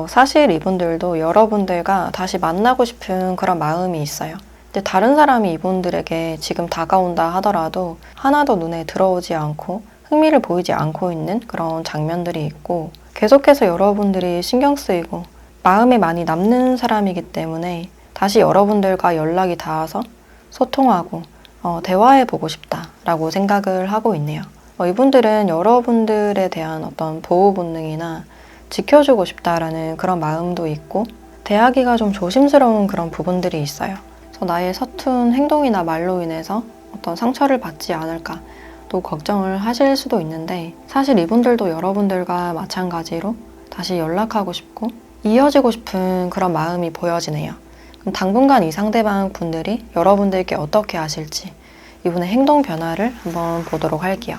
사실 이분들도 여러분들과 다시 만나고 싶은 그런 마음이 있어요. 근데 다른 사람이 이분들에게 지금 다가온다 하더라도 하나도 눈에 들어오지 않고 흥미를 보이지 않고 있는 그런 장면들이 있고, 계속해서 여러분들이 신경 쓰이고 마음에 많이 남는 사람이기 때문에 다시 여러분들과 연락이 닿아서 소통하고 대화해보고 싶다라고 생각을 하고 있네요. 이분들은 여러분들에 대한 어떤 보호 본능이나 지켜주고 싶다라는 그런 마음도 있고, 대하기가 좀 조심스러운 그런 부분들이 있어요. 그래서 나의 서툰 행동이나 말로 인해서 어떤 상처를 받지 않을까 또 걱정을 하실 수도 있는데, 사실 이분들도 여러분들과 마찬가지로 다시 연락하고 싶고 이어지고 싶은 그런 마음이 보여지네요. 그럼 당분간 이 상대방 분들이 여러분들께 어떻게 하실지 이분의 행동 변화를 한번 보도록 할게요.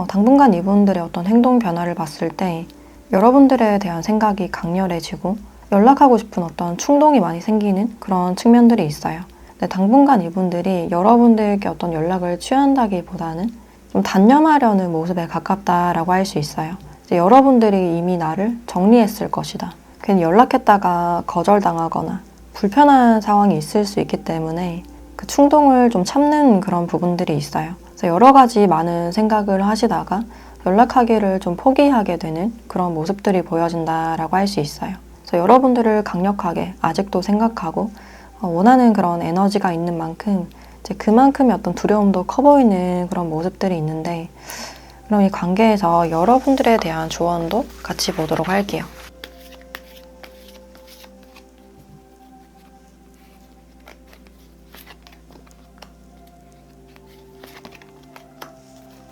당분간 이분들의 어떤 행동 변화를 봤을 때 여러분들에 대한 생각이 강렬해지고 연락하고 싶은 어떤 충동이 많이 생기는 그런 측면들이 있어요. 근데 당분간 이분들이 여러분들께 어떤 연락을 취한다기보다는 좀 단념하려는 모습에 가깝다라고 할 수 있어요. 이제 여러분들이 이미 나를 정리했을 것이다. 괜히 연락했다가 거절당하거나 불편한 상황이 있을 수 있기 때문에 그 충동을 좀 참는 그런 부분들이 있어요. 그래서 여러 가지 많은 생각을 하시다가 연락하기를 좀 포기하게 되는 그런 모습들이 보여진다라고 할 수 있어요. 그래서 여러분들을 강력하게 아직도 생각하고 원하는 그런 에너지가 있는 만큼 이제 그만큼의 어떤 두려움도 커 보이는 그런 모습들이 있는데, 그럼 이 관계에서 여러분들에 대한 조언도 같이 보도록 할게요.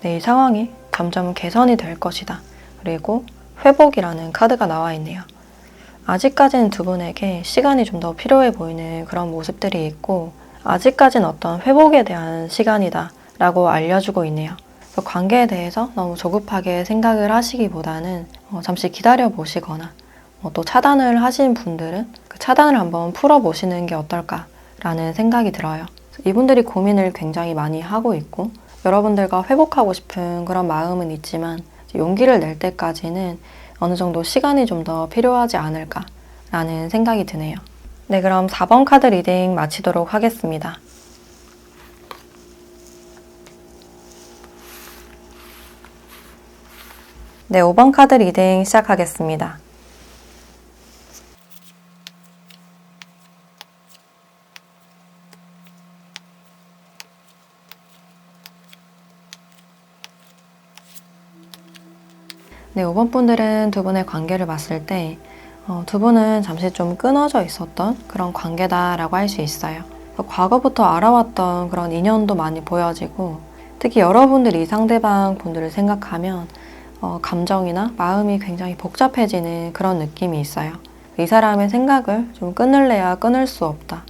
네, 이 상황이 점점 개선이 될 것이다. 그리고 회복이라는 카드가 나와 있네요. 아직까지는 두 분에게 시간이 좀 더 필요해 보이는 그런 모습들이 있고, 아직까지는 어떤 회복에 대한 시간이다 라고 알려주고 있네요. 그래서 관계에 대해서 너무 조급하게 생각을 하시기보다는 잠시 기다려 보시거나 또 차단을 하신 분들은 그 차단을 한번 풀어보시는 게 어떨까라는 생각이 들어요. 이분들이 고민을 굉장히 많이 하고 있고 여러분들과 회복하고 싶은 그런 마음은 있지만 용기를 낼 때까지는 어느 정도 시간이 좀 더 필요하지 않을까라는 생각이 드네요. 네, 그럼 4번 카드 리딩 마치도록 하겠습니다. 네, 5번 카드 리딩 시작하겠습니다. 네, 5번 분들은 두 분의 관계를 봤을 때 두 분은 잠시 좀 끊어져 있었던 그런 관계다라고 할 수 있어요. 과거부터 알아왔던 그런 인연도 많이 보여지고, 특히 여러분들이 상대방 분들을 생각하면 감정이나 마음이 굉장히 복잡해지는 그런 느낌이 있어요. 이 사람의 생각을 좀 끊을래야 끊을 수 없다.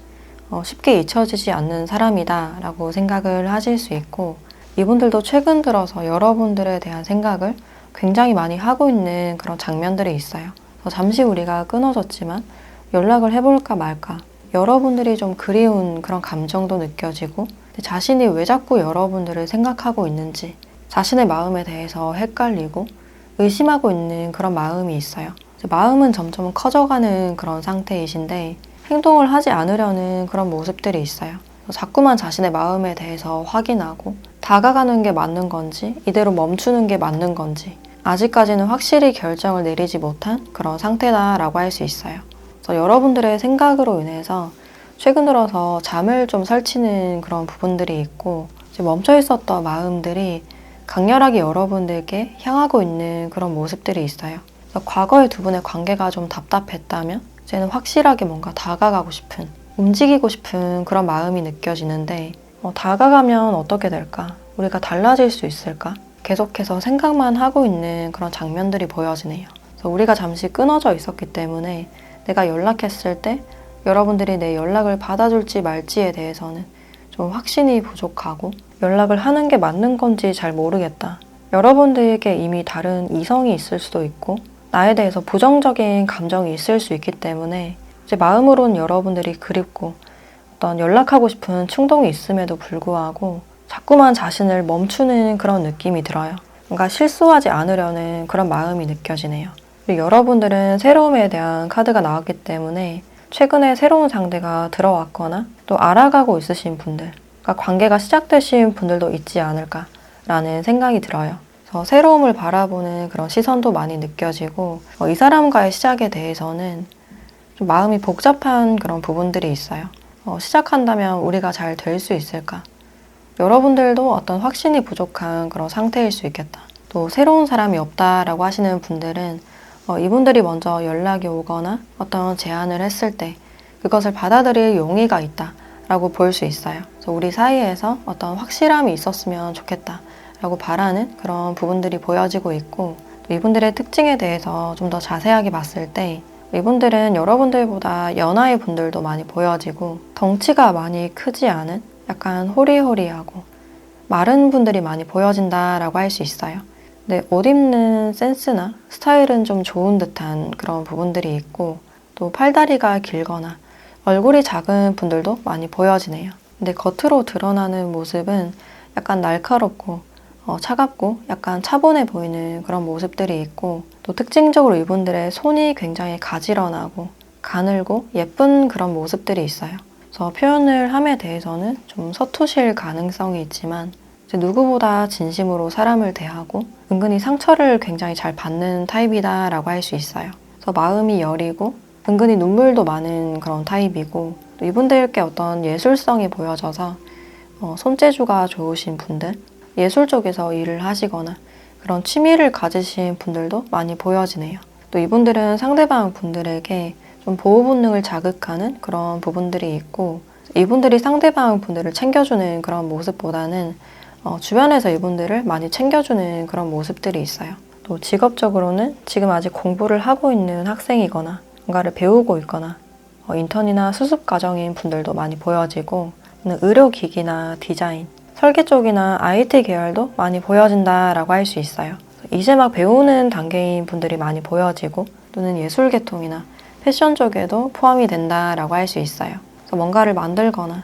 쉽게 잊혀지지 않는 사람이다 라고 생각을 하실 수 있고, 이분들도 최근 들어서 여러분들에 대한 생각을 굉장히 많이 하고 있는 그런 장면들이 있어요. 잠시 우리가 끊어졌지만 연락을 해볼까 말까, 여러분들이 좀 그리운 그런 감정도 느껴지고, 자신이 왜 자꾸 여러분들을 생각하고 있는지, 자신의 마음에 대해서 헷갈리고 의심하고 있는 그런 마음이 있어요. 마음은 점점 커져가는 그런 상태이신데 행동을 하지 않으려는 그런 모습들이 있어요. 자꾸만 자신의 마음에 대해서 확인하고, 다가가는 게 맞는 건지 이대로 멈추는 게 맞는 건지 아직까지는 확실히 결정을 내리지 못한 그런 상태다라고 할 수 있어요. 그래서 여러분들의 생각으로 인해서 최근 들어서 잠을 좀 설치는 그런 부분들이 있고, 이제 멈춰 있었던 마음들이 강렬하게 여러분들께 향하고 있는 그런 모습들이 있어요. 그래서 과거의 두 분의 관계가 좀 답답했다면 이제는 확실하게 뭔가 다가가고 싶은, 움직이고 싶은 그런 마음이 느껴지는데, 다가가면 어떻게 될까? 우리가 달라질 수 있을까? 계속해서 생각만 하고 있는 그런 장면들이 보여지네요. 그래서 우리가 잠시 끊어져 있었기 때문에 내가 연락했을 때 여러분들이 내 연락을 받아줄지 말지에 대해서는 좀 확신이 부족하고, 연락을 하는 게 맞는 건지 잘 모르겠다. 여러분들에게 이미 다른 이성이 있을 수도 있고 나에 대해서 부정적인 감정이 있을 수 있기 때문에 이제 마음으로는 여러분들이 그립고 어떤 연락하고 싶은 충동이 있음에도 불구하고 자꾸만 자신을 멈추는 그런 느낌이 들어요. 뭔가 실수하지 않으려는 그런 마음이 느껴지네요. 그리고 여러분들은 새로움에 대한 카드가 나왔기 때문에 최근에 새로운 상대가 들어왔거나 또 알아가고 있으신 분들, 그러니까 관계가 시작되신 분들도 있지 않을까라는 생각이 들어요. 그래서 새로움을 바라보는 그런 시선도 많이 느껴지고, 이 사람과의 시작에 대해서는 좀 마음이 복잡한 그런 부분들이 있어요. 시작한다면 우리가 잘 될 수 있을까? 여러분들도 어떤 확신이 부족한 그런 상태일 수 있겠다. 또 새로운 사람이 없다라고 하시는 분들은 이분들이 먼저 연락이 오거나 어떤 제안을 했을 때 그것을 받아들일 용의가 있다라고 볼 수 있어요. 그래서 우리 사이에서 어떤 확실함이 있었으면 좋겠다 라고 바라는 그런 부분들이 보여지고 있고, 또 이분들의 특징에 대해서 좀 더 자세하게 봤을 때 이분들은 여러분들보다 연하의 분들도 많이 보여지고, 덩치가 많이 크지 않은 약간 호리호리하고 마른 분들이 많이 보여진다라고 할 수 있어요. 근데 옷 입는 센스나 스타일은 좀 좋은 듯한 그런 부분들이 있고, 또 팔다리가 길거나 얼굴이 작은 분들도 많이 보여지네요. 근데 겉으로 드러나는 모습은 약간 날카롭고 차갑고 약간 차분해 보이는 그런 모습들이 있고, 또 특징적으로 이분들의 손이 굉장히 가지런하고 가늘고 예쁜 그런 모습들이 있어요. 그래서 표현을 함에 대해서는 좀 서투실 가능성이 있지만 이제 누구보다 진심으로 사람을 대하고 은근히 상처를 굉장히 잘 받는 타입이다라고 할 수 있어요. 그래서 마음이 여리고 은근히 눈물도 많은 그런 타입이고, 또 이분들께 어떤 예술성이 보여져서 손재주가 좋으신 분들, 예술 쪽에서 일을 하시거나 그런 취미를 가지신 분들도 많이 보여지네요. 또 이분들은 상대방 분들에게 좀 보호 본능을 자극하는 그런 부분들이 있고, 이분들이 상대방 분들을 챙겨주는 그런 모습보다는 주변에서 이분들을 많이 챙겨주는 그런 모습들이 있어요. 또 직업적으로는 지금 아직 공부를 하고 있는 학생이거나 뭔가를 배우고 있거나 인턴이나 수습 과정인 분들도 많이 보여지고, 의료기기나 디자인, 설계 쪽이나 IT 계열도 많이 보여진다라고 할 수 있어요. 이제 막 배우는 단계인 분들이 많이 보여지고, 또는 예술 계통이나 패션 쪽에도 포함이 된다라고 할 수 있어요. 그래서 뭔가를 만들거나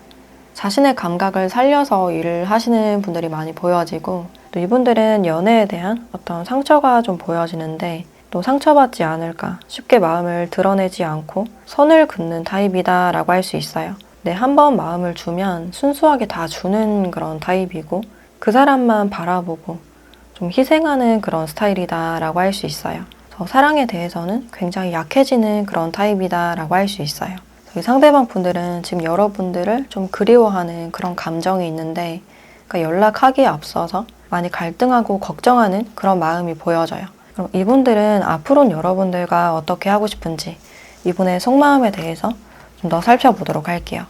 자신의 감각을 살려서 일을 하시는 분들이 많이 보여지고, 또 이분들은 연애에 대한 어떤 상처가 좀 보여지는데, 또 상처받지 않을까 쉽게 마음을 드러내지 않고 선을 긋는 타입이다 라고 할 수 있어요. 네, 한번 마음을 주면 순수하게 다 주는 그런 타입이고, 그 사람만 바라보고 좀 희생하는 그런 스타일이다 라고 할 수 있어요. 사랑에 대해서는 굉장히 약해지는 그런 타입이다 라고 할 수 있어요. 상대방 분들은 지금 여러분들을 좀 그리워하는 그런 감정이 있는데, 그러니까 연락하기에 앞서서 많이 갈등하고 걱정하는 그런 마음이 보여져요. 그럼 이분들은 앞으로는 여러분들과 어떻게 하고 싶은지, 이분의 속마음에 대해서 좀 더 살펴보도록 할게요.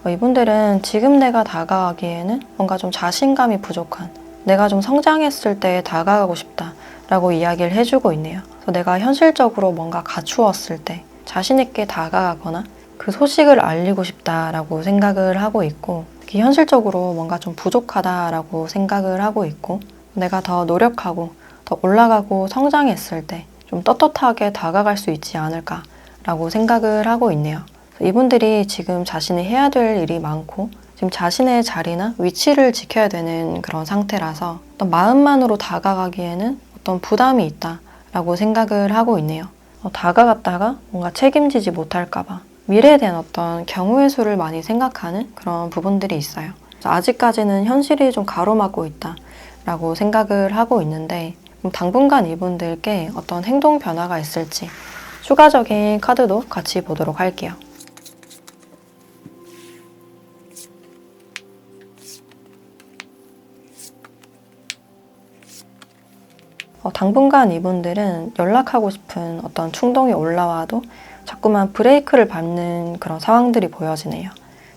이분들은 지금 내가 다가가기에는 뭔가 좀 자신감이 부족한, 내가 좀 성장했을 때 다가가고 싶다 라고 이야기를 해주고 있네요. 그래서 내가 현실적으로 뭔가 갖추었을 때 자신있게 다가가거나 그 소식을 알리고 싶다라고 생각을 하고 있고, 특히 현실적으로 뭔가 좀 부족하다라고 생각을 하고 있고, 내가 더 노력하고 더 올라가고 성장했을 때 좀 떳떳하게 다가갈 수 있지 않을까라고 생각을 하고 있네요. 이분들이 지금 자신이 해야 될 일이 많고 지금 자신의 자리나 위치를 지켜야 되는 그런 상태라서 어떤 마음만으로 다가가기에는 어떤 부담이 있다라고 생각을 하고 있네요. 다가갔다가 뭔가 책임지지 못할까봐 미래에 대한 어떤 경우의 수를 많이 생각하는 그런 부분들이 있어요. 그래서 아직까지는 현실이 좀 가로막고 있다라고 생각을 하고 있는데, 당분간 이분들께 어떤 행동 변화가 있을지 추가적인 카드도 같이 보도록 할게요. 당분간 이분들은 연락하고 싶은 어떤 충동이 올라와도 자꾸만 브레이크를 밟는 그런 상황들이 보여지네요.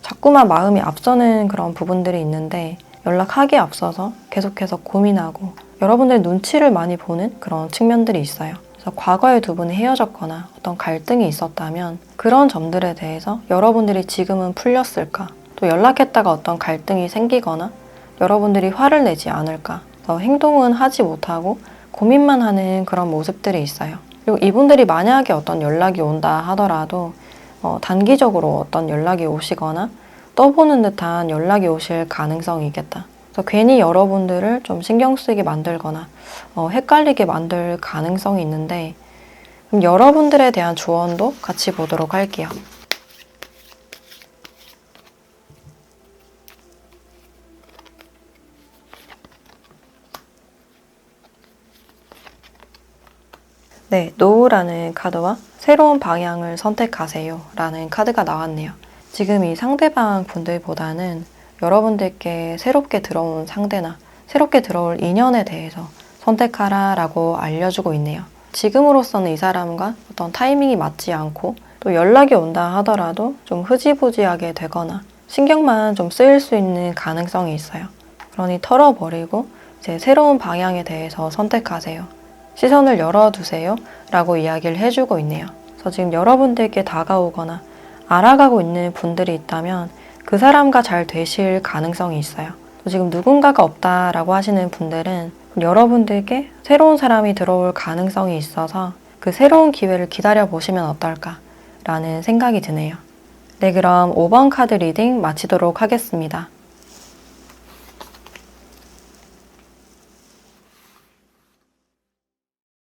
자꾸만 마음이 앞서는 그런 부분들이 있는데 연락하기에 앞서서 계속해서 고민하고 여러분들의 눈치를 많이 보는 그런 측면들이 있어요. 그래서 과거에 두 분이 헤어졌거나 어떤 갈등이 있었다면 그런 점들에 대해서 여러분들이 지금은 풀렸을까? 또 연락했다가 어떤 갈등이 생기거나 여러분들이 화를 내지 않을까? 그래서 행동은 하지 못하고 고민만 하는 그런 모습들이 있어요. 그리고 이분들이 만약에 어떤 연락이 온다 하더라도 단기적으로 어떤 연락이 오시거나 떠보는 듯한 연락이 오실 가능성이 있겠다. 그래서 괜히 여러분들을 좀 신경 쓰게 만들거나 헷갈리게 만들 가능성이 있는데, 그럼 여러분들에 대한 조언도 같이 보도록 할게요. 네, 노우라는 카드와 새로운 방향을 선택하세요 라는 카드가 나왔네요. 지금 이 상대방 분들보다는 여러분들께 새롭게 들어온 상대나 새롭게 들어올 인연에 대해서 선택하라 라고 알려주고 있네요. 지금으로서는 이 사람과 어떤 타이밍이 맞지 않고 또 연락이 온다 하더라도 좀 흐지부지하게 되거나 신경만 좀 쓰일 수 있는 가능성이 있어요. 그러니 털어버리고 이제 새로운 방향에 대해서 선택하세요. 시선을 열어두세요 라고 이야기를 해주고 있네요. 그래서 지금 여러분들께 다가오거나 알아가고 있는 분들이 있다면 그 사람과 잘 되실 가능성이 있어요. 또 지금 누군가가 없다라고 하시는 분들은 여러분들께 새로운 사람이 들어올 가능성이 있어서 그 새로운 기회를 기다려 보시면 어떨까 라는 생각이 드네요. 네, 그럼 5번 카드 리딩 마치도록 하겠습니다.